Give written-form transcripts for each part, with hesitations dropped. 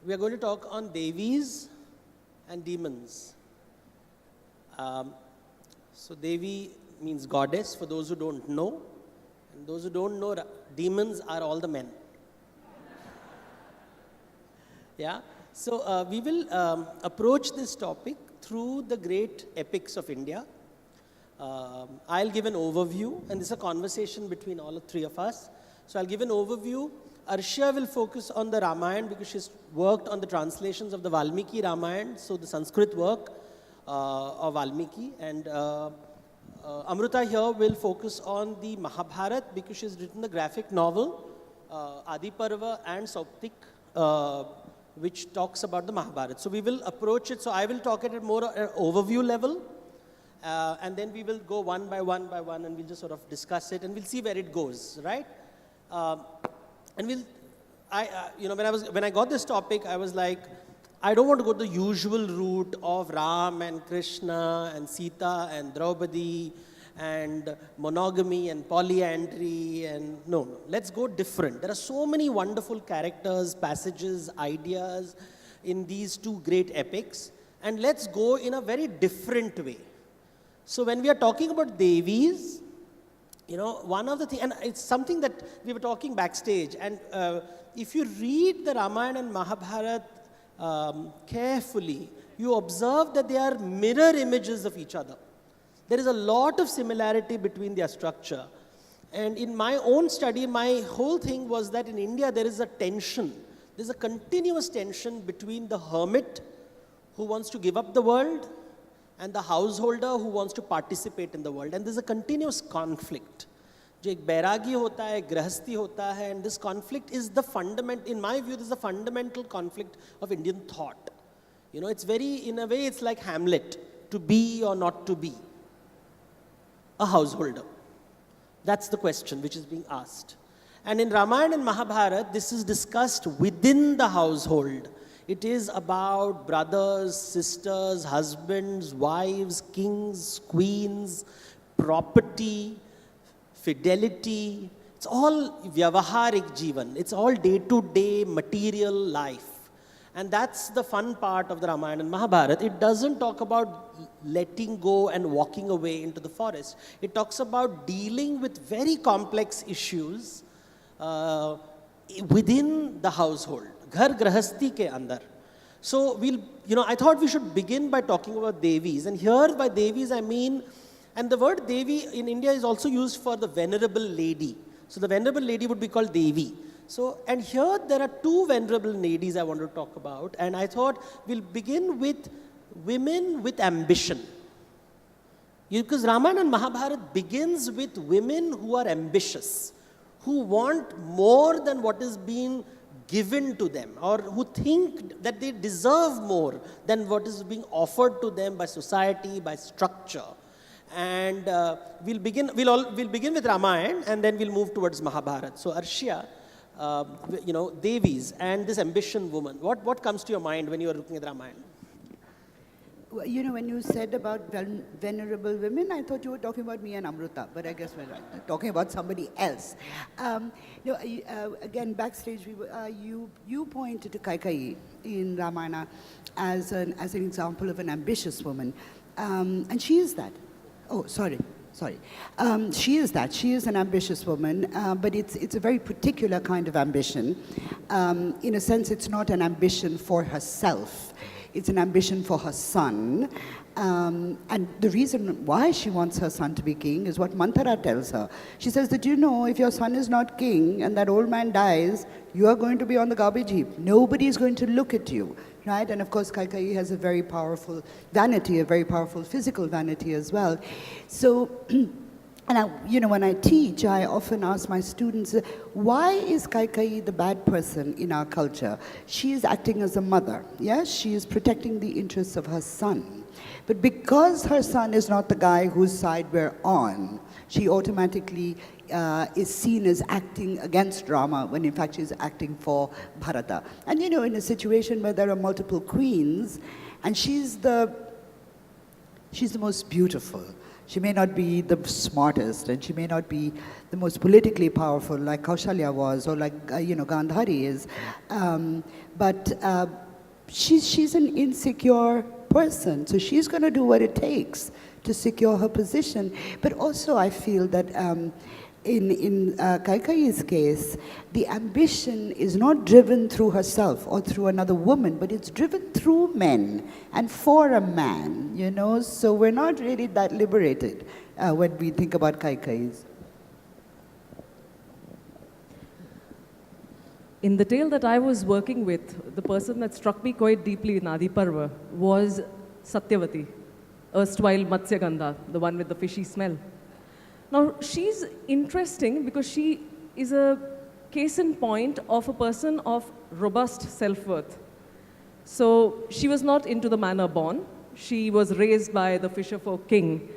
We are going to talk on Devis and demons. So Devi means goddess, for those who don't know. And those who don't know, demons are all the men. Yeah. So we will approach this topic through the great epics of India. I'll give an overview, and this is a conversation between all three of us. So I'll give an overview. Arshia will focus on the Ramayana because she's worked on the translations of the Valmiki Ramayana, so the Sanskrit work of Valmiki. And Amruta here will focus on the Mahabharata because she's written the graphic novel Adi Parva and Sauptik, which talks about the Mahabharata. So we will approach it. So I will talk at a more overview level, and then we will go one by one, and we'll just sort of discuss it, and we'll see where it goes, right? And when I got this topic, I was like, I don't want to go the usual route of Ram and Krishna and Sita and Draupadi and monogamy and polyandry and no, let's go different. There are so many wonderful characters, passages, ideas in these two great epics, and let's go in a very different way. So when we are talking about Devis, one of the things, and it's something that we were talking backstage, and if you read the Ramayana and Mahabharata carefully, you observe that they are mirror images of each other. There is a lot of similarity between their structure. And in my own study, my whole thing was that in India there is a tension. There's a continuous tension between the hermit who wants to give up the world and the householder who wants to participate in the world. And there's a continuous conflict. जो एक बैरागी होता है, गृहस्थी होता है, and this conflict is the fundament, in my view, this is the fundamental conflict of Indian thought. It's very, in a way, it's like Hamlet, to be or not to be a householder. That's the question which is being asked. And in Ramayana and Mahabharata, this is discussed within the household. It is about brothers, sisters, husbands, wives, kings, queens, property, fidelity. It's all vyavaharik jivan. It's all day-to-day material life. And that's the fun part of the Ramayana and Mahabharata. It doesn't talk about letting go and walking away into the forest. It talks about dealing with very complex issues within the household. Ghar grahasti ke andar. So I thought we should begin by talking about Devis. And here by Devis I mean, and the word Devi in India is also used for the venerable lady. So the venerable lady would be called Devi. So, and here there are two venerable ladies I want to talk about. And I thought we'll begin with women with ambition. Because Ramayana and Mahabharata begins with women who are ambitious, who want more than what is being given to them, or who think that they deserve more than what is being offered to them by society, by structure. And we'll begin with Ramayana, and then we'll move towards Mahabharata. So Arshia, Devis and this ambition woman, what comes to your mind when you are looking at Ramayana? Well, when you said about venerable women, I thought you were talking about me and Amruta, but I guess we're talking about somebody else. Again, backstage, you pointed to Kaikeyi in Ramayana as an example of an ambitious woman, and she is that. Oh, sorry. She is that. She is an ambitious woman, but it's a very particular kind of ambition. In a sense, it's not an ambition for herself. It's an ambition for her son. And the reason why she wants her son to be king is what Manthara tells her. She says that, if your son is not king and that old man dies, you are going to be on the garbage heap. Nobody is going to look at you, right? And of course, Kaikeyi has a very powerful vanity, a very powerful physical vanity as well. So, and when I teach, I often ask my students, why is Kaikeyi the bad person in our culture? She is acting as a mother, yes? She is protecting the interests of her son. But because her son is not the guy whose side we're on, she automatically is seen as acting against Rama when in fact she's acting for Bharata. And in a situation where there are multiple queens, and she's the most beautiful, She may not be the smartest, and she may not be the most politically powerful like Kaushalya was, or like, Gandhari is. But she's an insecure person, so she's going to do what it takes to secure her position. But also I feel that in Kaikeyi's case, the ambition is not driven through herself or through another woman, but it's driven through men and for a man, So we're not really that liberated when we think about Kaikeyi's. In the tale that I was working with, the person that struck me quite deeply in Adi Parva was Satyavati, erstwhile Matsyagandha, the one with the fishy smell. Now, she's interesting because she is a case in point of a person of robust self-worth. So she was not into the manner born. She was raised by the fisherfolk king.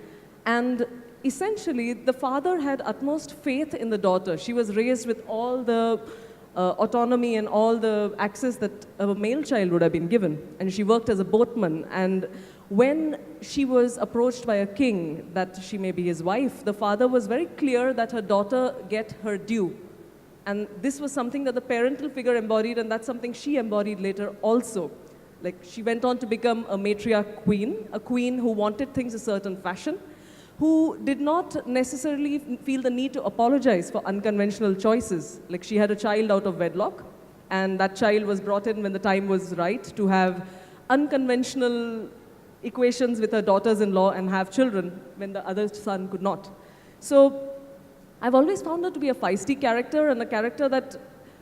And essentially, the father had utmost faith in the daughter. She was raised with all the autonomy and all the access that a male child would have been given. And she worked as a boatman. And when she was approached by a king that she may be his wife, the father was very clear that her daughter get her due. And this was something that the parental figure embodied, and that's something she embodied later also. Like, she went on to become a matriarch queen, a queen who wanted things a certain fashion, who did not necessarily feel the need to apologize for unconventional choices. Like, she had a child out of wedlock, and that child was brought in when the time was right to have unconventional equations with her daughters-in-law and have children when the other son could not. So I've always found her to be a feisty character, and a character that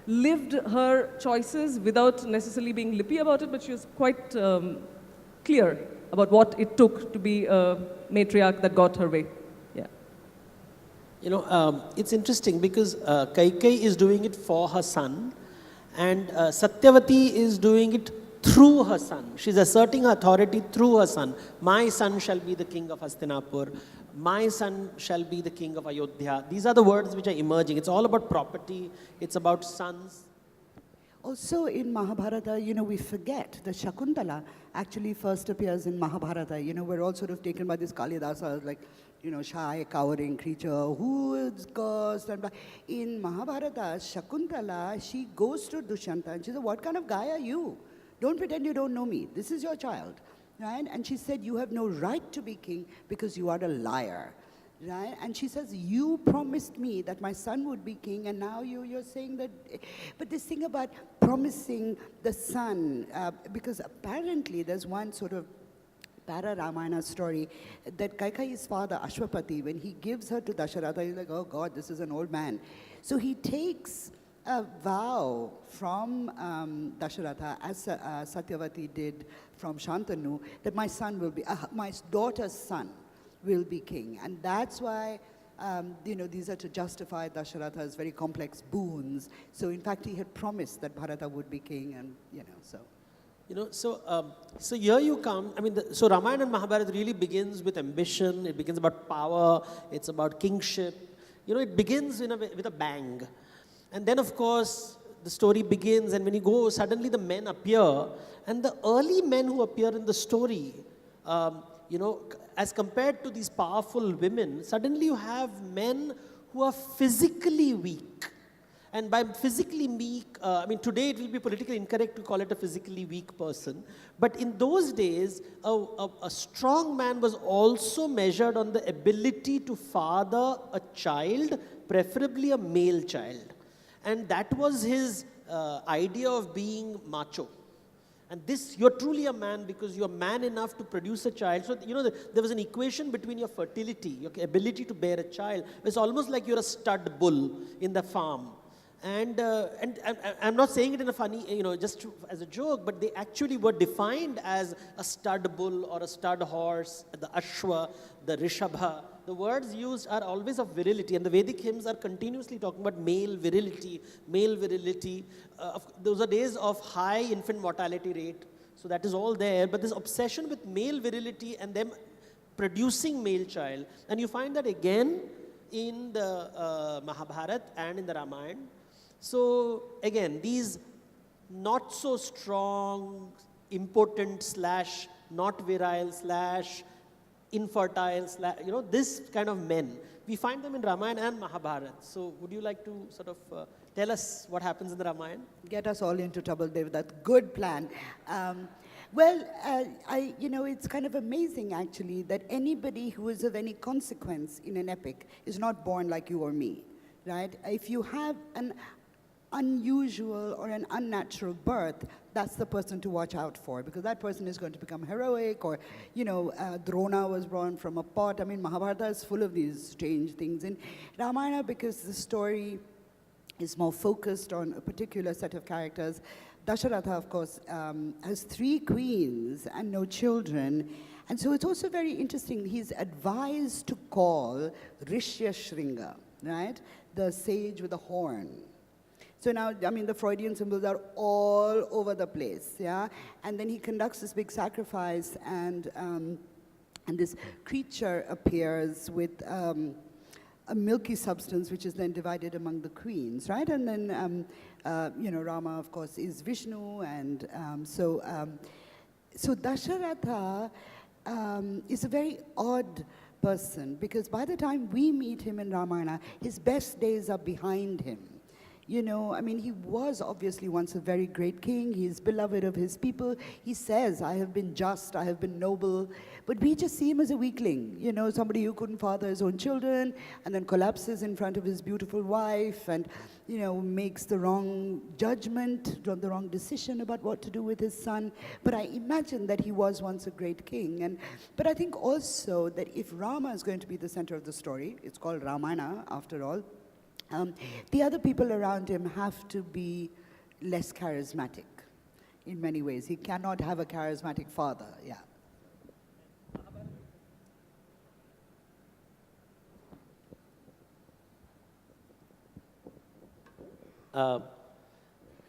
lived her choices without necessarily being lippy about it, but she was quite clear about what it took to be a matriarch that got her way. Yeah. It's interesting because Kaikeyi is doing it for her son, and Satyavati is doing it through her son. She's asserting her authority through her son. My son shall be the king of Hastinapur. My son shall be the king of Ayodhya. These are the words which are emerging. It's all about property. It's about sons. Also in Mahabharata, we forget that Shakuntala actually first appears in Mahabharata. We're all sort of taken by this Kalidasa, like, shy, cowering creature, who is cursed. And in Mahabharata, Shakuntala, she goes to Dushyanta and she says, what kind of guy are you? Don't pretend you don't know me. This is your child. Right? And she said, you have no right to be king because you are a liar. Right? And she says, you promised me that my son would be king, and now you're saying that. But this thing about promising the son, because apparently there's one sort of Para-Ramayana story that Kaikeyi's father, Ashwapati, when he gives her to Dasharatha, he's like, oh God, this is an old man. So he takes a vow from Dasharatha, as Satyavati did from Shantanu, that my son will be, my daughter's son will be king. And that's why, these are to justify Dasharatha's very complex boons. So in fact, he had promised that Bharata would be king, and, so. So here you come. I mean, so Ramayana and Mahabharata really begins with ambition. It begins about power. It's about kingship. It begins with a bang. And then, of course, the story begins, and when you go, suddenly the men appear. And the early men who appear in the story, as compared to these powerful women, suddenly you have men who are physically weak. And by physically weak, today it will be politically incorrect to call it a physically weak person. But in those days, a strong man was also measured on the ability to father a child, preferably a male child. And that was his idea of being macho. And this, you're truly a man because you're man enough to produce a child. So, there was an equation between your fertility, your ability to bear a child. It's almost like you're a stud bull in the farm. And I'm not saying it in a funny, just as a joke, but they actually were defined as a stud bull or a stud horse, the Ashwa, the Rishabha. The words used are always of virility, and the Vedic hymns are continuously talking about male virility, male virility. Those are days of high infant mortality rate, so that is all there. But this obsession with male virility and them producing male child, and you find that again in the Mahabharata and in the Ramayana. So again, these not so strong, impotent / not virile / infertile, this kind of men. We find them in Ramayana and Mahabharata. So would you like to sort of tell us what happens in the Ramayana? Get us all into trouble, Dev. That's good plan. Well, it's kind of amazing, actually, that anybody who is of any consequence in an epic is not born like you or me, right? If you have an unusual or an unnatural birth, that's the person to watch out for, because that person is going to become heroic. Or, Drona was born from a pot. I mean, Mahabharata is full of these strange things. In Ramayana, because the story is more focused on a particular set of characters, Dasharatha, of course, has 3 queens and no children. And so it's also very interesting. He's advised to call Rishyashringa, right? The sage with the horn. So now, I mean, the Freudian symbols are all over the place, yeah? And then he conducts this big sacrifice, and this creature appears with a milky substance, which is then divided among the queens, right? And then, Rama, of course, is Vishnu, and so Dasharatha is a very odd person, because by the time we meet him in Ramayana, his best days are behind him. He was obviously once a very great king. He is beloved of his people. He says, I have been just, I have been noble. But we just see him as a weakling, somebody who couldn't father his own children, and then collapses in front of his beautiful wife, and, makes the wrong judgment, the wrong decision about what to do with his son. But I imagine that he was once a great king. But I think also that if Rama is going to be the center of the story, it's called Ramayana after all, the other people around him have to be less charismatic in many ways. He cannot have a charismatic father, yeah.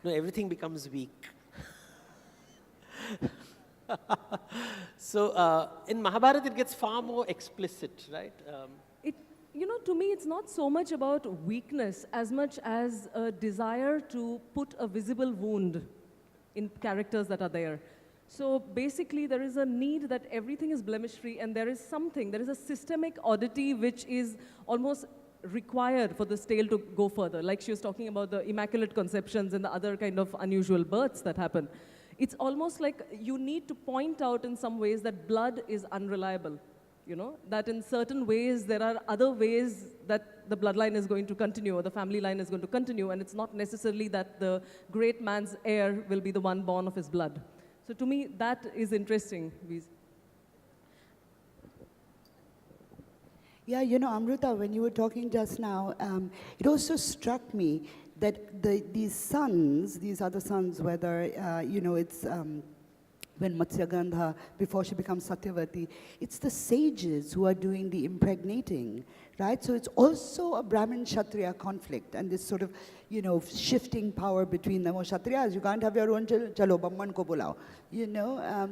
Everything becomes weak. So in Mahabharata, it gets far more explicit, right? To me, it's not so much about weakness as much as a desire to put a visible wound in characters that are there. So basically, there is a need that everything is blemish-free, and there is a systemic oddity which is almost required for this tale to go further. Like she was talking about the immaculate conceptions and the other kind of unusual births that happen. It's almost like you need to point out in some ways that blood is unreliable. That in certain ways there are other ways that the bloodline is going to continue, or the family line is going to continue, and it's not necessarily that the great man's heir will be the one born of his blood. So to me, that is interesting. Yeah, Amruta, when you were talking just now, it also struck me that these other sons, whether, it's when Matsyagandha, before she becomes Satyavati, it's the sages who are doing the impregnating, right? So it's also a Brahmin-Kshatriya conflict, and this sort of, shifting power between them. Oh, Kshatriyas, you can't have your own chalo, Bamman ko bulao.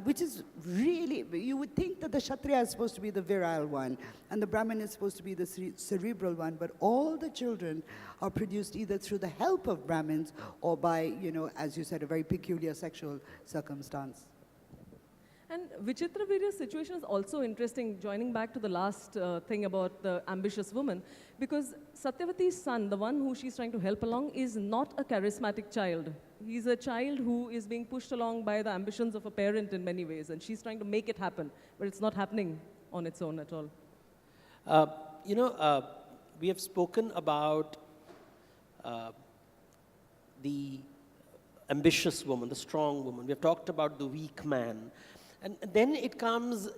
Which is really, you would think that the Kshatriya is supposed to be the virile one, and the Brahmin is supposed to be the cerebral one, but all the children are produced either through the help of Brahmins or by, as you said, a very peculiar sexual circumstance. And Vichitra Virya's situation is also interesting, joining back to the last thing about the ambitious woman, because Satyavati's son, the one who she's trying to help along, is not a charismatic child. He's a child who is being pushed along by the ambitions of a parent in many ways, and she's trying to make it happen, but it's not happening on its own at all. We have spoken about the ambitious woman, the strong woman. We have talked about the weak man. And then it comes,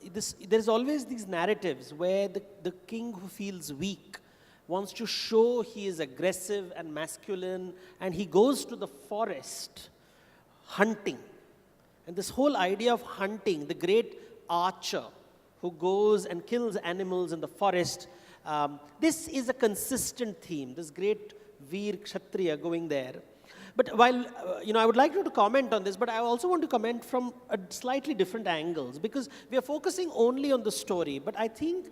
there's always these narratives where the king who feels weak wants to show he is aggressive and masculine, and he goes to the forest hunting. And this whole idea of hunting, the great archer who goes and kills animals in the forest, this is a consistent theme, this great Veer Kshatriya going there. But while, I would like you to comment on this, but I also want to comment from a slightly different angles, because we are focusing only on the story, but I think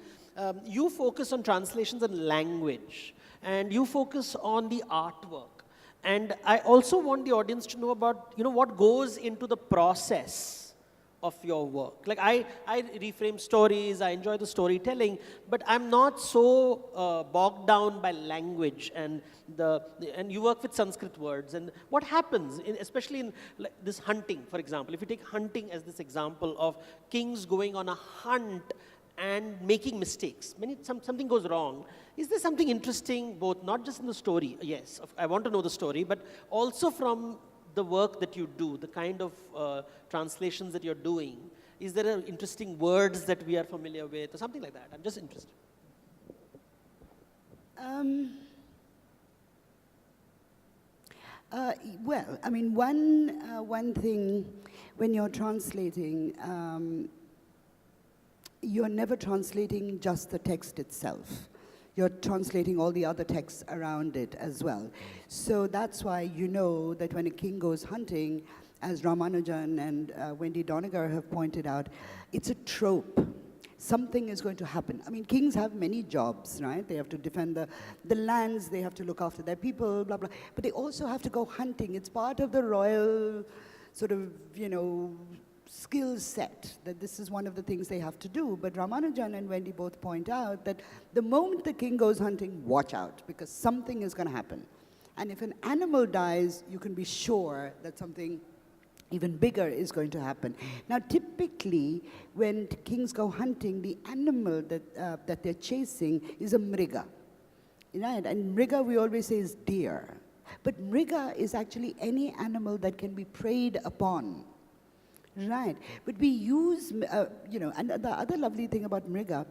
you focus on translations and language, and you focus on the artwork. And I also want the audience to know about, what goes into the process of your work. Like I reframe stories, I enjoy the storytelling, but I'm not so bogged down by language and and you work with Sanskrit words. And what happens, especially in like this hunting, for example, if you take hunting as this example of kings going on a hunt and making mistakes. Something goes wrong. Is there something interesting, both not just in the story, yes, I want to know the story, but also from the work that you do, the kind of translations that you're doing? Is there interesting words that we are familiar with or something like that? I'm just interested. Well, I mean, one thing when you're translating, you're never translating just the text itself. You're translating all the other texts around it as well. So that's why you know that when a king goes hunting, as Ramanujan and Wendy Doniger have pointed out, it's a trope. Something is going to happen. I mean, kings have many jobs, right? They have to defend the lands, they have to look after their people, blah, blah. But they also have to go hunting. It's part of the royal sort of, skill set, that this is one of the things they have to do. But Ramanujan and Wendy both point out that the moment the king goes hunting, watch out, because something is going to happen. And if an animal dies, you can be sure that something even bigger is going to happen. Now, typically, when kings go hunting, the animal that they're chasing is a mriga. Right? And mriga, we always say, is deer. But mriga is actually any animal that can be preyed upon. Right, but we use, and the other lovely thing about mriga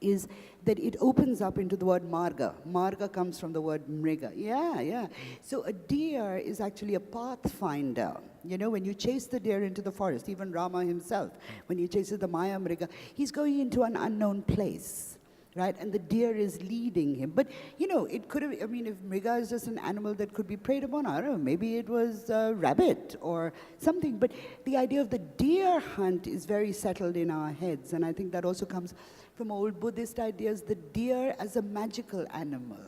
is that it opens up into the word marga. Marga comes from the word mriga. Yeah. So a deer is actually a pathfinder. When you chase the deer into the forest, even Rama himself, when he chases the Maya mriga, he's going into an unknown place. Right, and the deer is leading him. But, it could have, if mriga is just an animal that could be preyed upon, I don't know, maybe it was a rabbit or something. But the idea of the deer hunt is very settled in our heads. And I think that also comes from old Buddhist ideas, the deer as a magical animal.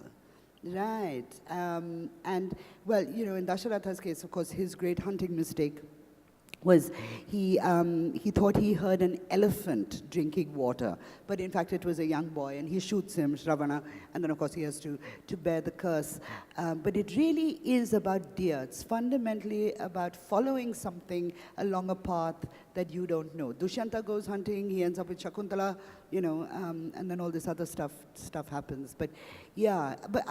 Right. And, well, in Dasharatha's case, of course, his great hunting mistake was he thought he heard an elephant drinking water, but in fact it was a young boy, and he shoots him, Shravana, and then of course he has to bear the curse. But it really is about deer. It's fundamentally about following something along a path that you don't know. Dushyanta goes hunting, he ends up with Shakuntala, and then all this other stuff happens. But yeah, but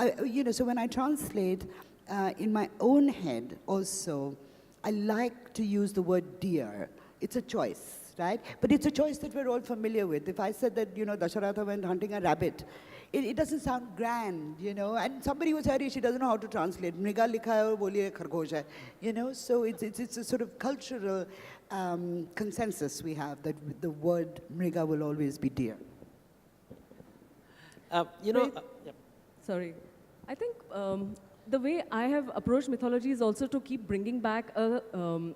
so when I translate in my own head also, I like to use the word deer. It's a choice, right? But it's a choice that we're all familiar with. If I said that, Dasharatha went hunting a rabbit, it doesn't sound grand, and somebody was here, she doesn't know how to translate. Mriga likha hai aur boliye khargosh hai, so it's a sort of cultural consensus we have that the word mriga will always be deer. Sorry. I think the way I have approached mythology is also to keep bringing back a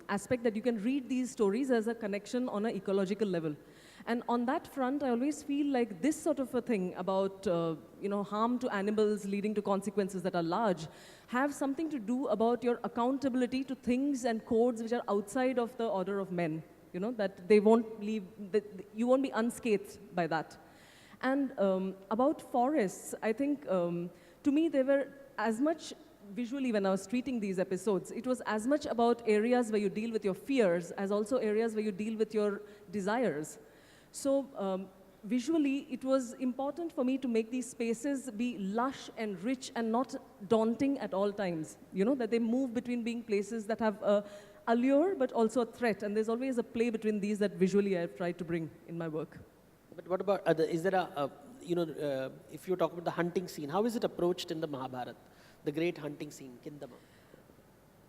aspect that you can read these stories as a connection on an ecological level. And on that front, I always feel like this sort of a thing about harm to animals leading to consequences that are large have something to do about your accountability to things and codes which are outside of the order of men. That they won't leave, that you won't be unscathed by that. And about forests, I think to me they were as much visually when I was treating these episodes, it was as much about areas where you deal with your fears as also areas where you deal with your desires. So visually, it was important for me to make these spaces be lush and rich and not daunting at all times. That they move between being places that have a allure but also a threat. And there's always a play between these that visually I've tried to bring in my work. But what about, is there if you talk about the hunting scene, how is it approached in the Mahabharata, the great hunting scene, Kindama?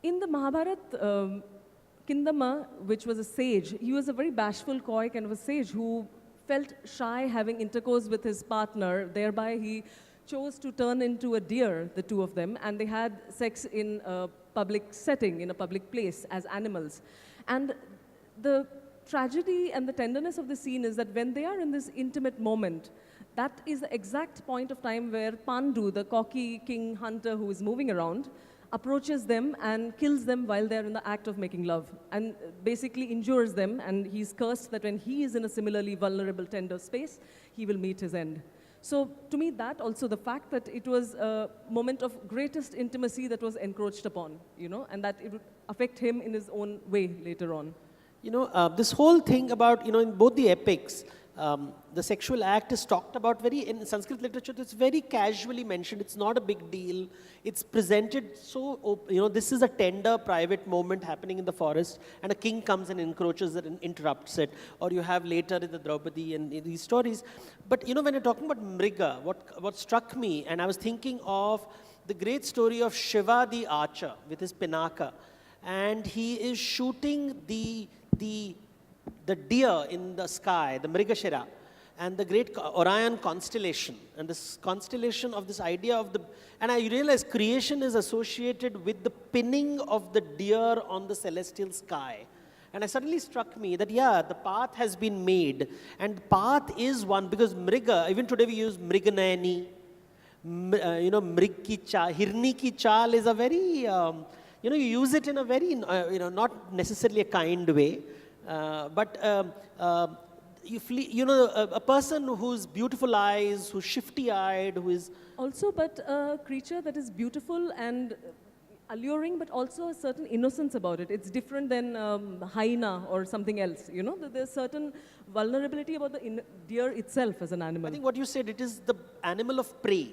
In the Mahabharata, Kindama, which was a sage, he was a very bashful, coy kind of a sage who felt shy having intercourse with his partner. Thereby, he chose to turn into a deer, the two of them, and they had sex in a public setting, in a public place, as animals. And the tragedy and the tenderness of the scene is that when they are in this intimate moment, that is the exact point of time where Pandu, the cocky king hunter who is moving around, approaches them and kills them while they're in the act of making love, and basically injures them, and he's cursed that when he is in a similarly vulnerable, tender space, he will meet his end. So to me, that also, the fact that it was a moment of greatest intimacy that was encroached upon, you know, and that it would affect him in his own way later on. You know, this whole thing about, you know, in both the epics, the sexual act is talked about in Sanskrit literature, it's very casually mentioned. It's not a big deal. It's presented so, you know, this is a tender, private moment happening in the forest, and a king comes and encroaches it and interrupts it. Or you have later in the Draupadi and in these stories. But, you know, when you're talking about Mriga, what struck me, and I was thinking of the great story of Shiva the archer with his Pinaka, and he is shooting the deer in the sky, the Mrigashira, and the great Orion constellation, and this constellation of this idea of and I realize creation is associated with the pinning of the deer on the celestial sky. And it suddenly struck me that, yeah, the path has been made, and path is one, because Mriga, even today we use Mriganayani, you know, Mrig ki chal, Hirni ki chal is a very, you know, you use it in a very, you know, not necessarily a kind way. You know, a person who's beautiful eyes, who's shifty-eyed, who is... Also, but a creature that is beautiful and alluring, but also a certain innocence about it. It's different than hyena or something else, you know? There's certain vulnerability about the deer itself as an animal. I think what you said, it is the animal of prey.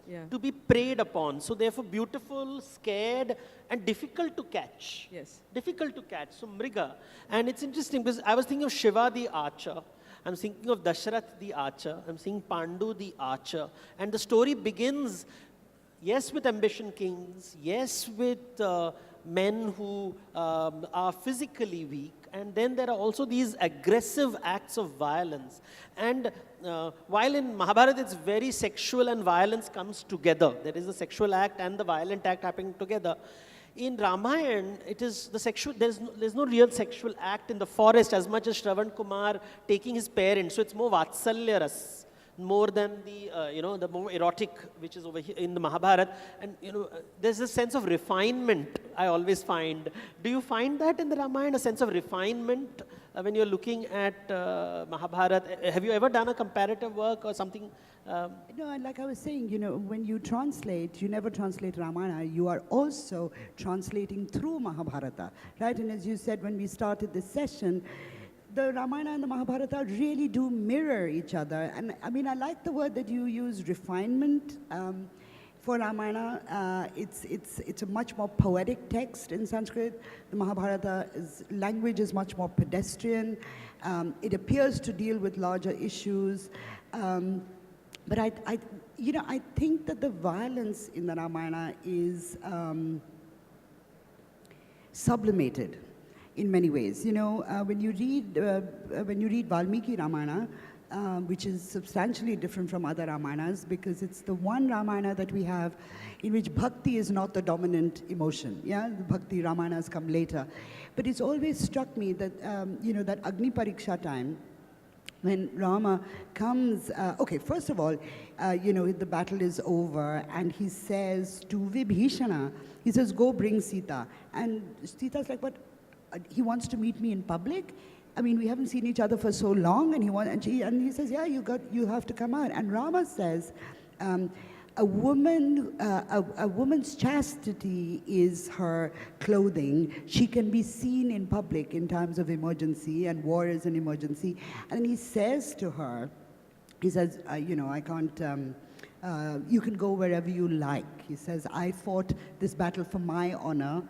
Yeah. To be preyed upon. So therefore beautiful, scared, and difficult to catch. Yes. Difficult to catch. So Mriga. And it's interesting because I was thinking of Shiva the archer. I'm thinking of Dasharath the archer. I'm seeing Pandu the archer. And the story begins, yes, with ambition kings. Yes, with men who are physically weak. And then there are also these aggressive acts of violence. And while in Mahabharata it's very sexual and violence comes together. There is a sexual act and the violent act happening together. In Ramayana, it is the sexual, there's no real sexual act in the forest as much as Shravan Kumar taking his parents. So it's more Vatsalya ras, more than the, you know, the more erotic, which is over here in the Mahabharata. And, you know, there's a sense of refinement I always find. Do you find that in the Ramayana, a sense of refinement when you're looking at Mahabharata? Have you ever done a comparative work or something? No, like I was saying, you know, when you translate, you never translate Ramayana, you are also translating through Mahabharata, right? And as you said when we started this session, the Ramayana and the Mahabharata really do mirror each other. And I mean, I like the word that you use, refinement. For Ramayana, it's a much more poetic text in Sanskrit. The Mahabharata's language is much more pedestrian. It appears to deal with larger issues. But I think that the violence in the Ramayana is sublimated in many ways. You know, when you read Valmiki Ramayana, which is substantially different from other Ramayanas, because it's the one Ramayana that we have in which bhakti is not the dominant emotion. Yeah, the bhakti Ramayanas come later. But it's always struck me that, you know, that Agni Pariksha time, when Rama comes, okay, first of all, you know, the battle is over, and he says to Vibhishana, he says, go bring Sita. And Sita's like, but he wants to meet me in public? I mean, we haven't seen each other for so long, and he says, yeah, you have to come out. And Rama says, a woman's chastity is her clothing. She can be seen in public in times of emergency, and war is an emergency. And he says to her, he says, you know, I can't, you can go wherever you like. He says, I fought this battle for my honor.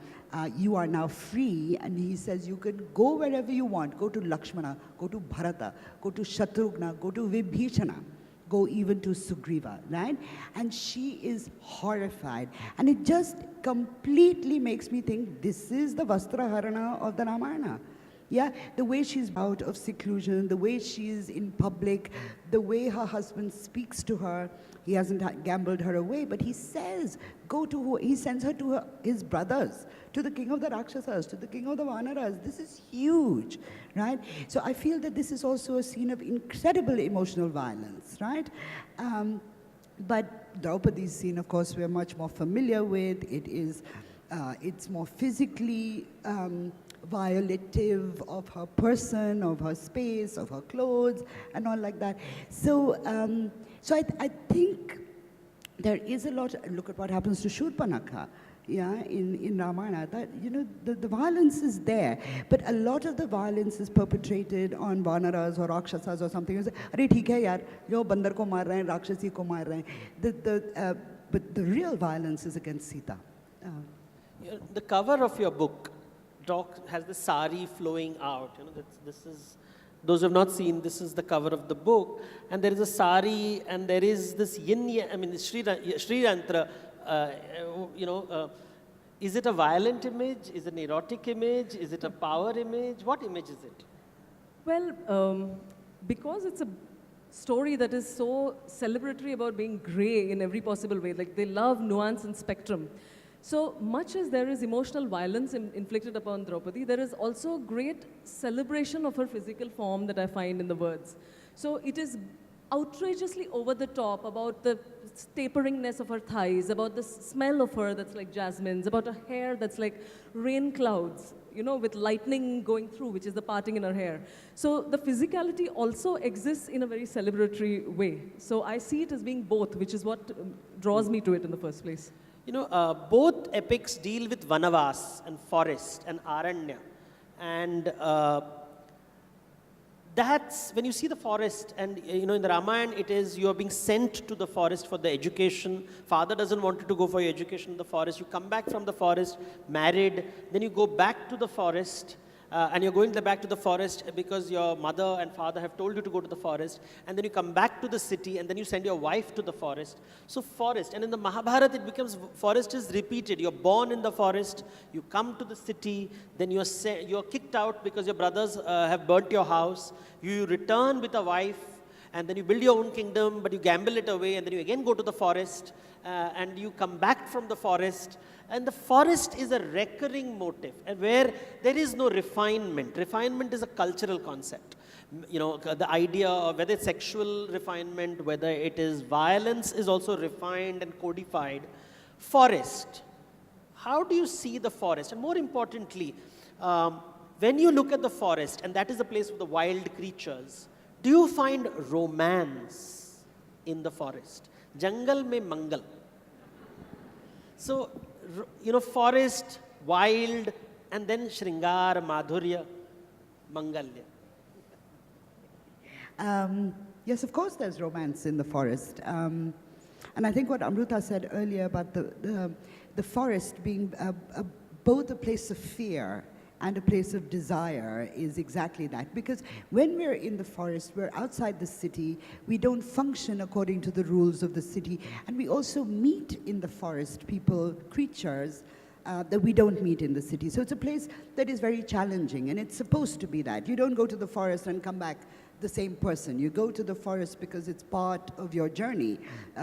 You are now free. And he says, you can go wherever you want. Go to Lakshmana, go to Bharata, go to Shatrughna, go to Vibhishana, go even to Sugriva, right? And she is horrified. And it just completely makes me think, this is the Vastraharana of the Ramayana. Yeah, the way she's out of seclusion, the way she is in public, the way her husband speaks to her. He hasn't gambled her away, but he says, go to who? He sends her to his brothers, to the king of the Rakshasas, to the king of the Vanaras. This is huge, right? So I feel that this is also a scene of incredible emotional violence, right? But Draupadi's scene, of course, we're much more familiar with. It is It's more physically violative of her person, of her space, of her clothes, and all like that. So, I think there is a lot. Look at what happens to Shurpanakha, yeah, in Ramayana. That, you know, the violence is there, but a lot of the violence is perpetrated on Vanaras or Rakshasas or something. You say, "Arey, theek hai yaar, jo bandar ko maar rahe hain, Rakshasi ko maar rahe hain." But the real violence is against Sita. The cover of your book has the sari flowing out. You know, this is, those who have not seen, this is the cover of the book, and there is a sari, and there is this I mean, Sri Yantra. Is it a violent image? Is it an erotic image? Is it a power image? What image is it? Well, because it's a story that is so celebratory about being grey in every possible way, like they love nuance and spectrum. So much as there is emotional violence inflicted upon Draupadi, there is also great celebration of her physical form that I find in the words. So it is outrageously over the top about the taperingness of her thighs, about the smell of her that's like jasmines, about her hair that's like rain clouds, you know, with lightning going through, which is the parting in her hair. So the physicality also exists in a very celebratory way. So I see it as being both, which is what draws me to it in the first place. You know, both epics deal with Vanavas and forest and Aranya. And that's when you see the forest, and you know, in the Ramayana it is you are being sent to the forest for the education. Father doesn't want you to go for your education in the forest. You come back from the forest, married, then you go back to the forest, and you're going back to the forest because your mother and father have told you to go to the forest, and then you come back to the city, and then you send your wife to the forest. So forest, and in the Mahabharata it becomes forest is repeated. You're born in the forest, you come to the city, then you're kicked out because your brothers have burnt your house. You return with a wife, and then you build your own kingdom, but you gamble it away, and then you again go to the forest, and you come back from the forest. And the forest is a recurring motif, and where there is no refinement. Refinement is a cultural concept. You know, the idea of whether it's sexual refinement, whether it is violence, is also refined and codified. Forest. How do you see the forest? And more importantly, when you look at the forest, and that is the place of the wild creatures, do you find romance in the forest? Jungle mein mangal. So, you know, forest, wild, and then Shringar, Madhurya, Mangalya. Yes, of course there's romance in the forest. And I think what Amruta said earlier about the forest being both a place of fear and a place of desire is exactly that. Because when we're in the forest, we're outside the city, we don't function according to the rules of the city, and we also meet in the forest people, creatures, that we don't meet in the city. So it's a place that is very challenging, and it's supposed to be that. You don't go to the forest and come back the same person. You go to the forest because it's part of your journey,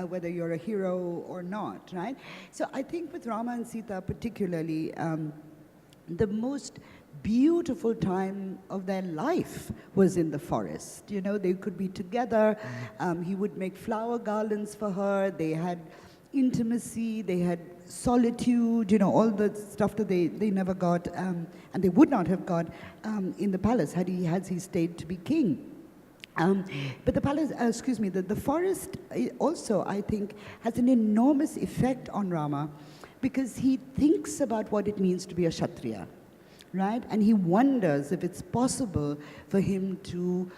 whether you're a hero or not, right? So I think with Rama and Sita particularly, the most beautiful time of their life was in the forest. You know, they could be together. He would make flower garlands for her. They had intimacy. They had solitude. You know, all the stuff that they never got, and they would not have got in the palace had he stayed to be king. But the palace, the forest also, I think, has an enormous effect on Rama, because he thinks about what it means to be a Kshatriya, right? And he wonders if it's possible for him to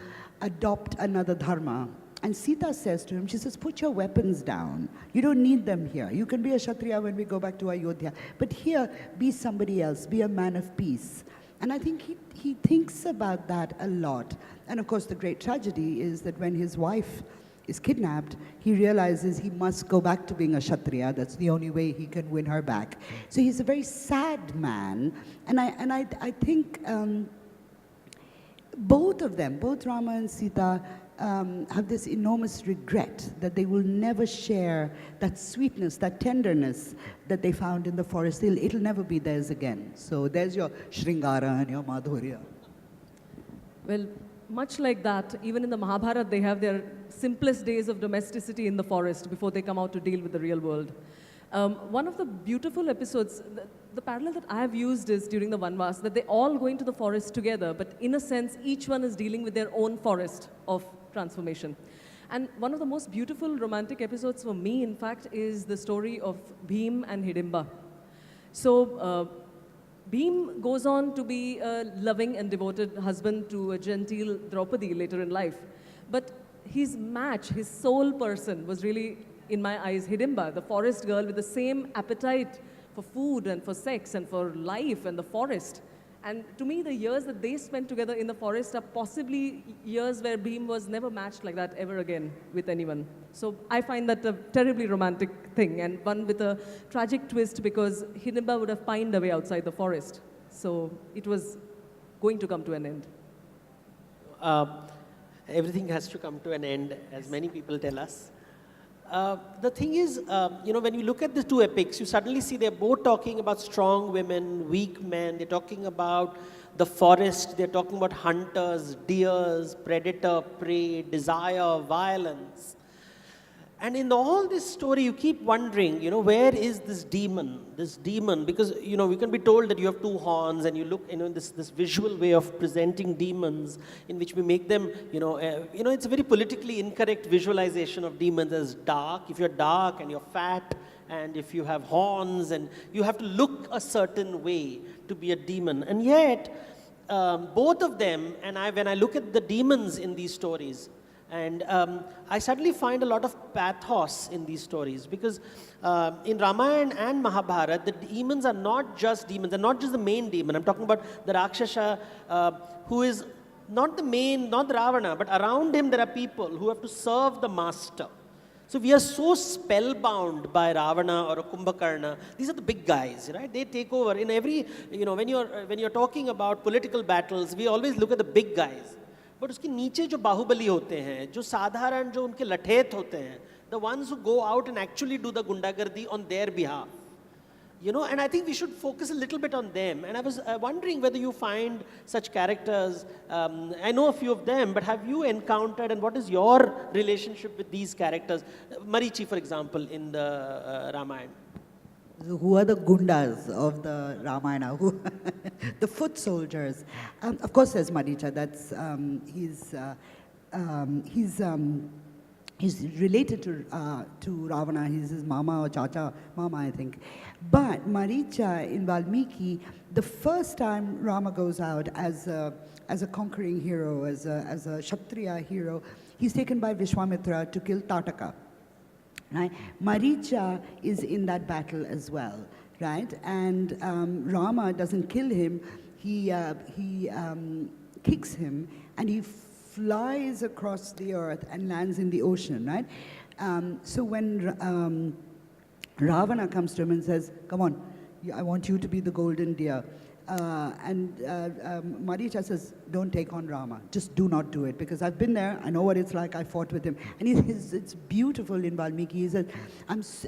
adopt another dharma. And Sita says to him, she says, put your weapons down. You don't need them here. You can be a Kshatriya when we go back to Ayodhya. But here, be somebody else. Be a man of peace. And I think he thinks about that a lot. And of course, the great tragedy is that when his wife is kidnapped, he realizes he must go back to being a Kshatriya. That's the only way he can win her back. So he's a very sad man. And I think both of them, both Rama and Sita, have this enormous regret that they will never share that sweetness, that tenderness that they found in the forest. It'll never be theirs again. So there's your Shringara and your Madhurya. Well, much like that, even in the Mahabharata, they have their simplest days of domesticity in the forest before they come out to deal with the real world. One of the beautiful episodes, the parallel that I have used is during the Vanvas, that they all go into the forest together, but in a sense, each one is dealing with their own forest of transformation. And one of the most beautiful romantic episodes for me, in fact, is the story of Bhim and Hidimba. So, Bhim goes on to be a loving and devoted husband to a genteel Draupadi later in life. But his match, his soul person, was really, in my eyes, Hidimba, the forest girl with the same appetite for food and for sex and for life and the forest. And to me, the years that they spent together in the forest are possibly years where Bhim was never matched like that ever again with anyone. So I find that a terribly romantic thing, and one with a tragic twist because Hidimba would have pined away outside the forest. So it was going to come to an end. Everything has to come to an end, as many people tell us. The thing is, when you look at the two epics, you suddenly see they're both talking about strong women, weak men. They're talking about the forest. They're talking about hunters, deers, predator, prey, desire, violence. And in all this story, you keep wondering, where is this demon? This demon, because, we can be told that you have two horns and you look, this visual way of presenting demons in which we make them, it's a very politically incorrect visualization of demons as dark. If you're dark and you're fat and if you have horns and you have to look a certain way to be a demon. And yet, both of them, and when I look at the demons in these stories, and I suddenly find a lot of pathos in these stories because in Ramayana and Mahabharata, the demons are not just demons. They're not just the main demon. I'm talking about the Rakshasa who is not the main, not the Ravana, but around him there are people who have to serve the master. So we are so spellbound by Ravana or a Kumbhakarna. These are the big guys, right? They take over. In every, when you're talking about political battles, we always look at the big guys. But उसके नीचे जो बाहुबली होते हैं जो साधारण जो उनके लठेत होते हैं the ones who go out and actually do the gundagardi on their behalf, and I think we should focus a little bit on them. And I was wondering whether you find such characters. I know a few of them, but have you encountered, and what is your relationship with these characters? Marichi, for example, in the Ramayana. So who are the gundas of the Ramayana? The foot soldiers. Of course, there's Maricha. That's he's related to Ravana. He's his mama or chacha mama, I think. But Maricha in Valmiki, the first time Rama goes out as a conquering hero, as a Kshatriya hero, he's taken by Vishwamitra to kill Tataka. Right? Maricha is in that battle as well, right? And Rama doesn't kill him. He kicks him, and he flies across the earth and lands in the ocean, right? So when Ravana comes to him and says, "Come on, I want you to be the golden deer," and Maricha says, "Don't take on Rama. Just do not do it, because I've been there. I know what it's like. I fought with him." And it's beautiful in Valmiki. He says,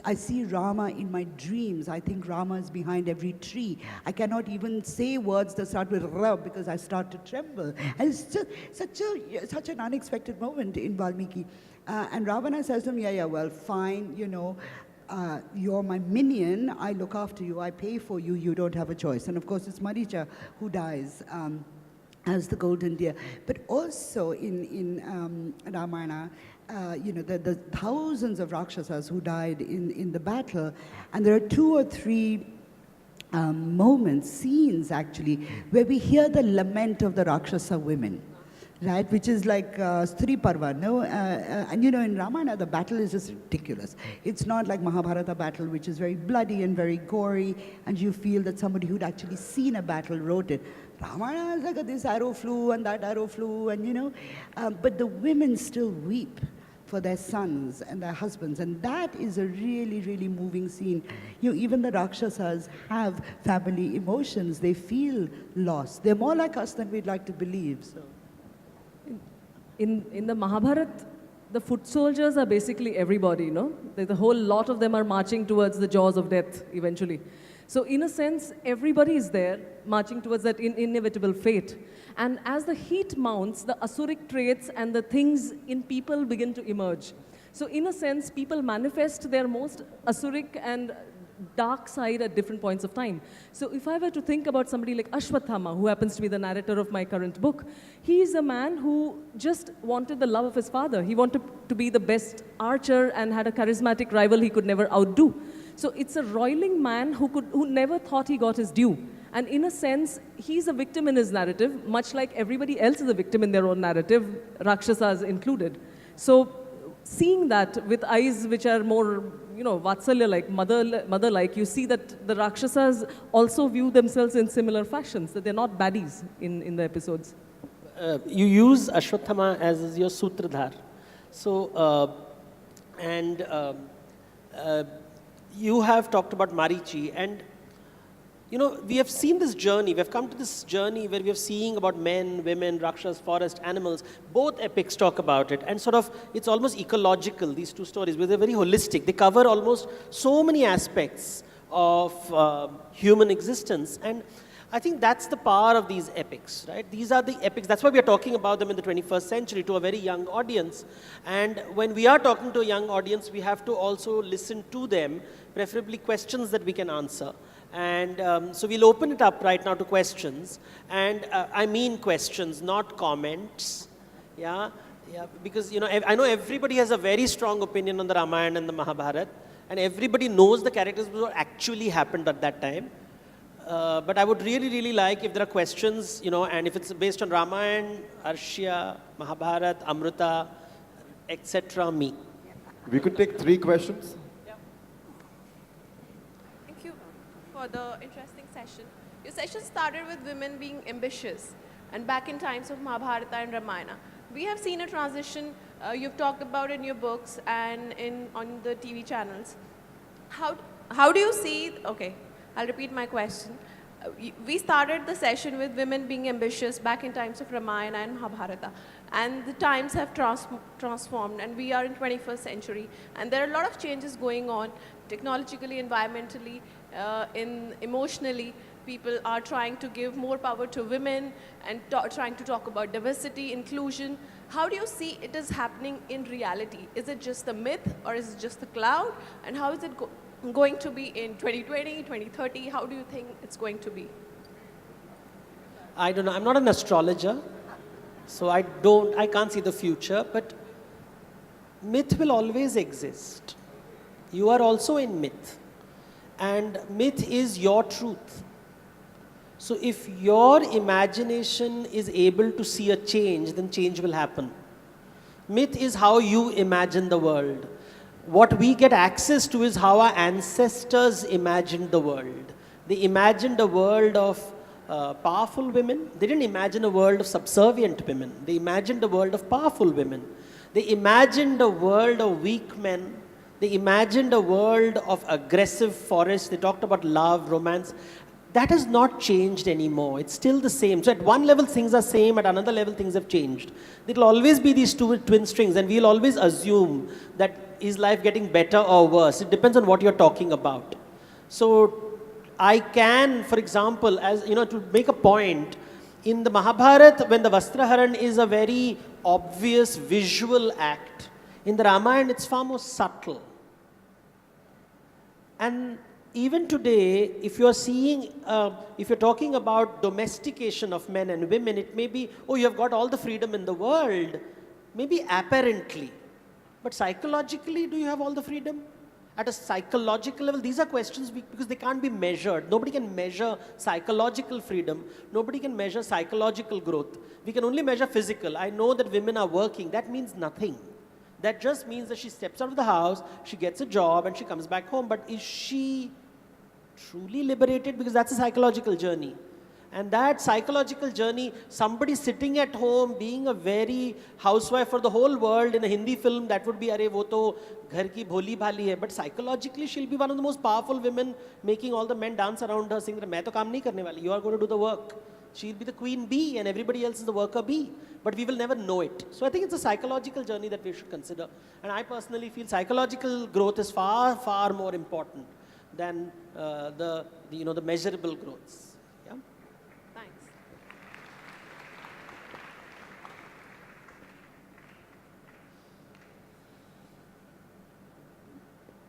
"I see Rama in my dreams. I think Rama is behind every tree. I cannot even say words that start with Ra because I start to tremble." And it's just such an unexpected moment in Valmiki. And Ravana says to him, "Yeah, well, fine, you're my minion, I look after you, I pay for you, you don't have a choice." And of course it's Maricha who dies as the golden deer. But also in Ramayana, the thousands of Rakshasas who died in the battle, and there are 2 or 3 moments, scenes actually, where we hear the lament of the Rakshasa women. Right, which is like Stri Parva, no? And in Ramayana, the battle is just ridiculous. It's not like Mahabharata battle, which is very bloody and very gory, and you feel that somebody who'd actually seen a battle wrote it. Ramayana is like this arrow flew and that arrow flew, and but the women still weep for their sons and their husbands, and that is a really, really moving scene. Even the Rakshasas have family emotions. They feel lost. They're more like us than we'd like to believe. So. In the Mahabharata, the foot soldiers are basically everybody, The whole lot of them are marching towards the jaws of death eventually. So in a sense, everybody is there marching towards that inevitable fate. And as the heat mounts, the asuric traits and the things in people begin to emerge. So in a sense, people manifest their most asuric and dark side at different points of time. So if I were to think about somebody like Ashwathama, who happens to be the narrator of my current book, he is a man who just wanted the love of his father. He wanted to be the best archer and had a charismatic rival he could never outdo. So it's a roiling man who never thought he got his due. And in a sense, he's a victim in his narrative, much like everybody else is a victim in their own narrative, Rakshasas included. So seeing that with eyes which are more, Vatsalya-like, mother-like, you see that the Rakshasas also view themselves in similar fashions, that they're not baddies in the episodes. You use Ashwathama as your sutradhar. So, you have talked about Marichi, and we have seen this journey. We have come to this journey where we are seeing about men, women, rakshas, forest, animals. Both epics talk about it, and it's almost ecological, these two stories, because they're very holistic. They cover almost so many aspects of human existence, and I think that's the power of these epics, right? These are the epics. That's why we are talking about them in the 21st century to a very young audience. And when we are talking to a young audience, we have to also listen to them, preferably questions that we can answer. And so we'll open it up right now to questions. And I mean questions, not comments. Yeah, because I know everybody has a very strong opinion on the Ramayana and the Mahabharata, and everybody knows the characters what actually happened at that time. But I would really, really like if there are questions, and if it's based on Ramayana, Arshia, Mahabharata, Amrita, etc., me. We could take 3 questions. Thank you for the interesting session. Your session started with women being ambitious, and back in times of Mahabharata and Ramayana. We have seen a transition, you've talked about in your books and on the TV channels. How do you see, okay, I'll repeat my question. We started the session with women being ambitious back in times of Ramayana and Mahabharata. And the times have transformed, and we are in 21st century. And there are a lot of changes going on, technologically, environmentally, emotionally. People are trying to give more power to women and trying to talk about diversity, inclusion. How do you see it is happening in reality? Is it just a myth, or is it just a cloud? And how is it going to be in 2020, 2030? How do you think it's going to be? I don't know. I'm not an astrologer, so I can't see the future, but myth will always exist. You are also in myth, and myth is your truth. So if your imagination is able to see a change, then change will happen. Myth is how you imagine the world. What we get access to is how our ancestors imagined the world. They imagined a world of powerful women. They didn't imagine a world of subservient women. They imagined a world of powerful women. They imagined a world of weak men. They imagined a world of aggressive forests. They talked about love, romance. That has not changed anymore. It's still the same. So at one level things are same, at another level things have changed. There will always be these two twin strings, and we'll always assume that is life getting better or worse. It depends on what you're talking about. So I can, for example, to make a point, in the Mahabharata, when the Vastraharan is a very obvious visual act, in the Ramayana it's far more subtle. And even today, if you're talking about domestication of men and women, it may be, oh, you have got all the freedom in the world, maybe apparently. But psychologically, do you have all the freedom? At a psychological level, these are questions because they can't be measured. Nobody can measure psychological freedom. Nobody can measure psychological growth. We can only measure physical. I know that women are working. That means nothing. That just means that she steps out of the house, she gets a job, and she comes back home. But is she truly liberated? Because that's a psychological journey. And that psychological journey, somebody sitting at home being a very housewife for the whole world in a Hindi film, that would be, "Arey, wo to ghar ki bholi bhali hai." But psychologically, she'll be one of the most powerful women, making all the men dance around her, saying, "Main to kaam nahi karne wali. You are going to do the work." She'll be the queen bee, and everybody else is the worker bee. But we will never know it. So I think it's a psychological journey that we should consider. And I personally feel psychological growth is far, far more important than the measurable growths. Yeah. Thanks.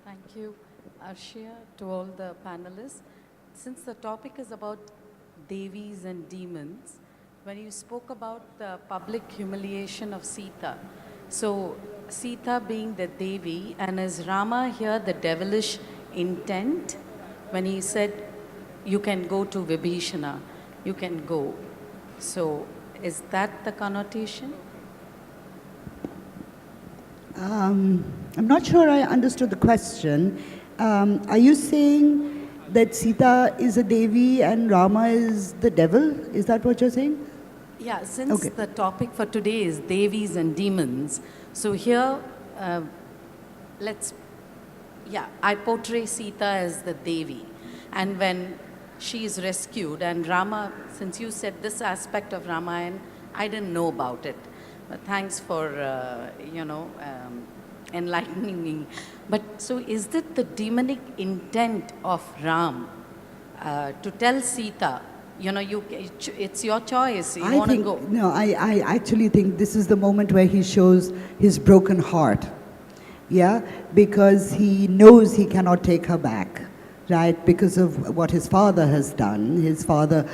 Thank Thank you, Arshia, to all the panelists. Since the topic is about Devis and demons, when you spoke about the public humiliation of Sita, so Sita being the Devi, and is Rama here the devilish intent when he said, you can go to Vibhishana, you can go. So is that the connotation? I'm not sure I understood the question. Are you saying that Sita is a Devi and Rama is the devil? Is that what you're saying? Yeah, since Okay. the topic for today is Devis and demons, so here, I portray Sita as the Devi. And when she is rescued, and Rama, since you said this aspect of Ramayana, I didn't know about it. But thanks for, enlightening me. But so is it the demonic intent of Ram to tell Sita, it's your choice, you want to go? No, I actually think this is the moment where he shows his broken heart. Yeah, because he knows he cannot take her back, right? Because of what his father has done. His father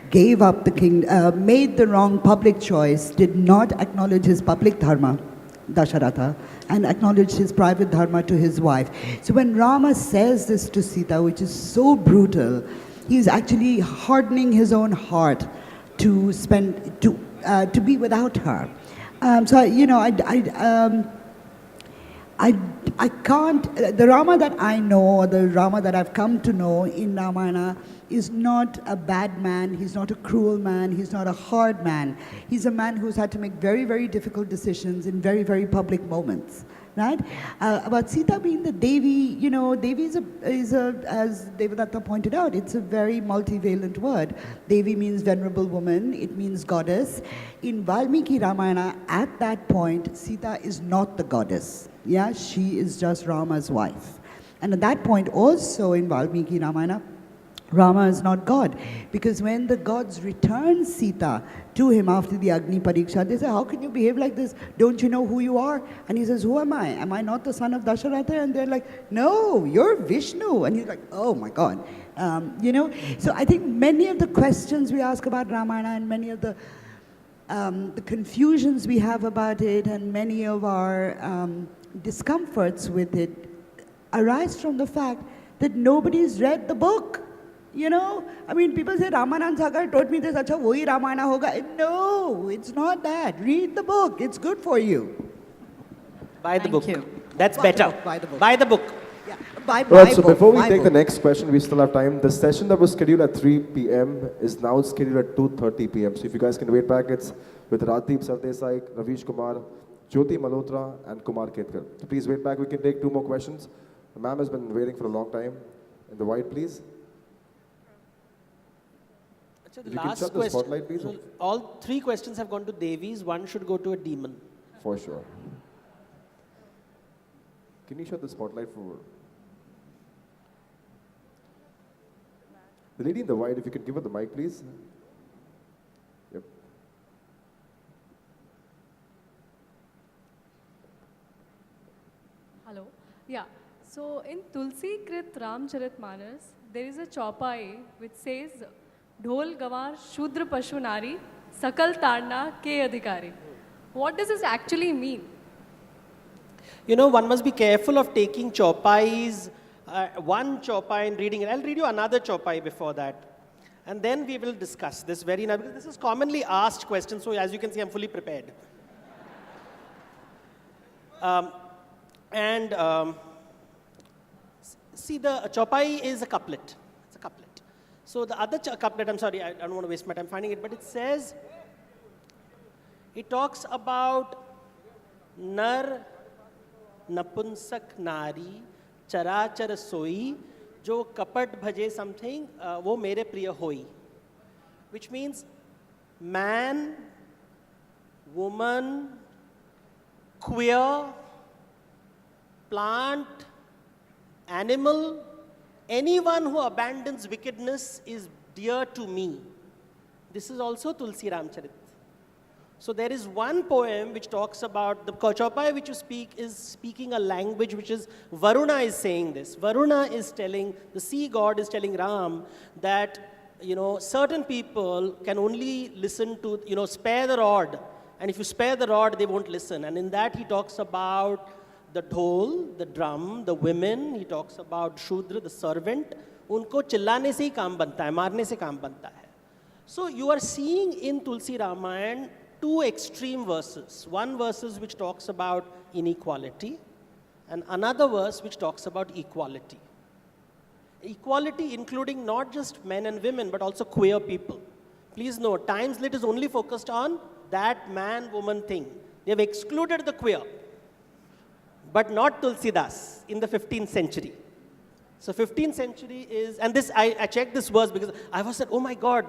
gave up the king, made the wrong public choice, did not acknowledge his public dharma, Dasharatha, and acknowledged his private dharma to his wife. So when Rama says this to Sita, which is so brutal, he's actually hardening his own heart to be without her. I can't, the Rama that I know, or the Rama that I've come to know in Ramayana is not a bad man, he's not a cruel man, he's not a hard man. He's a man who's had to make very, very difficult decisions in very, very public moments. Right? About Sita being the Devi, Devi is as Devadatta pointed out, it's a very multivalent word. Devi means venerable woman, it means goddess. In Valmiki Ramayana, at that point, Sita is not the goddess. Yeah, she is just Rama's wife. And at that point also in Valmiki Ramayana, Rama is not God. Because when the gods return Sita to him after the Agni Pariksha, they say, how can you behave like this? Don't you know who you are? And he says, who am I? Am I not the son of Dasharatha? And they're like, no, you're Vishnu. And he's like, oh my God. So I think many of the questions we ask about Ramayana and many of the confusions we have about it and many of our discomforts with it arise from the fact that nobody's read the book. People say Ramanand Sagar taught me this, acha wohi Ramayana hoga. No, it's not that. Read the book. It's good for you. Buy the book. Thank you. That's Buy the better. book, buy the book. Buy the book. Yeah. Buy Right, so book, before we buy take the book. next question, we still have time. The session that was scheduled at 3 p.m. is now scheduled at 2:30 p.m. So if you guys can wait back, it's with Raddeep Sardesai, Ravish Kumar, Jyoti Malhotra, and Kumar Ketkar. So please wait back. We can take 2 more questions. The ma'am has been waiting for a long time. In the white, please. The If you can last shut the question. spotlight, please. All 3 questions have gone to Devis. 1 should go to a demon. For sure. Can you shut the spotlight for the lady in the white? If you could give her the mic, please. Yep. Hello. Yeah. So in Tulsi Krit Ramcharitmanas, there is a chaupai which says, Dhol Gawar Shudra Pashu Nari Sakal Tarna Ke Adhikari. What does this actually mean? One must be careful of taking chaupais, one chaupai and reading it. I'll read you another chaupai before that. And then we will discuss this very now, because this is commonly asked question, so as you can see, I'm fully prepared. See, the chaupai is a couplet. It's a couplet. So the other couplet, I'm sorry, I don't want to waste my time finding it, but it says, it talks about nar napunsak nari charachar soi jo kapat bhaje something wo mere priya hoi, which means man, woman, queer, plant, animal, anyone who abandons wickedness is dear to me. This is also Tulsi Ramcharit. So there is one poem which talks about, the Chaupai which you speak is speaking a language which is, Varuna is saying this. Varuna is telling, the sea god is telling Ram that, certain people can only listen to, spare the rod. And if you spare the rod, they won't listen. And in that he talks about the dhol, the drum, the women. He talks about Shudra, the servant. उनको चिल्लाने से ही काम बनता है, मारने से काम बनता है. So you are seeing in Tulsi Ramayana two extreme verses. One verse which talks about inequality, and another verse which talks about equality. Equality including not just men and women, but also queer people. Please note, Times Lit is only focused on that man-woman thing. They have excluded the queer, but not Tulsidas in the 15th century. So 15th century is, and this, I checked this verse because I was said, oh my God,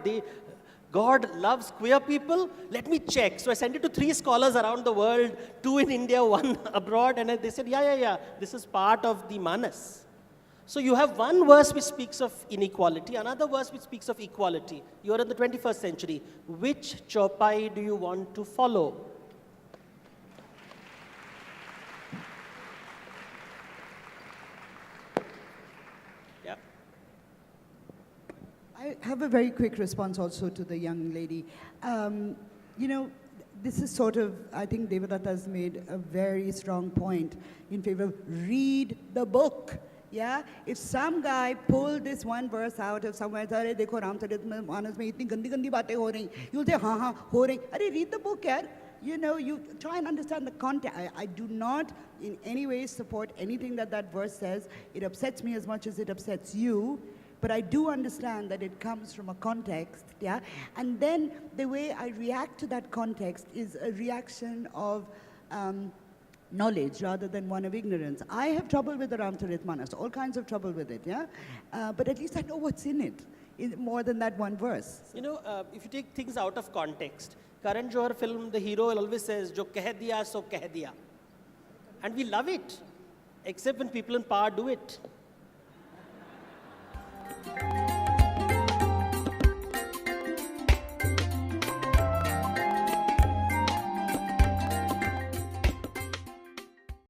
God loves queer people? Let me check. So I sent it to 3 scholars around the world, 2 in India, 1 abroad, and they said, yeah, this is part of the Manas. So you have one verse which speaks of inequality, another verse which speaks of equality. You are in the 21st century. Which Chaupai do you want to follow? Yeah. I have a very quick response also to the young lady. This is sort of, I think Devadatta has made a very strong point in favor of read the book. Yeah, if some guy pulled this one verse out of somewhere, "Arey dekho Ramcharitmanas mein itni gandi gandi baatein ho rahi," you'll say, "Ha, ho rahi." Arey, read the book, yaar. You try and understand the content. I do not in any way support anything that verse says. It upsets me as much as it upsets you. But I do understand that it comes from a context, yeah? And then the way I react to that context is a reaction of knowledge rather than one of ignorance. I have trouble with the Ramcharitmanas, all kinds of trouble with it, yeah? But at least I know what's in it, more than that one verse. If you take things out of context, Karan Johar film, the hero always says, "Jo keh diya, so keh diya." And we love it, except when people in power do it.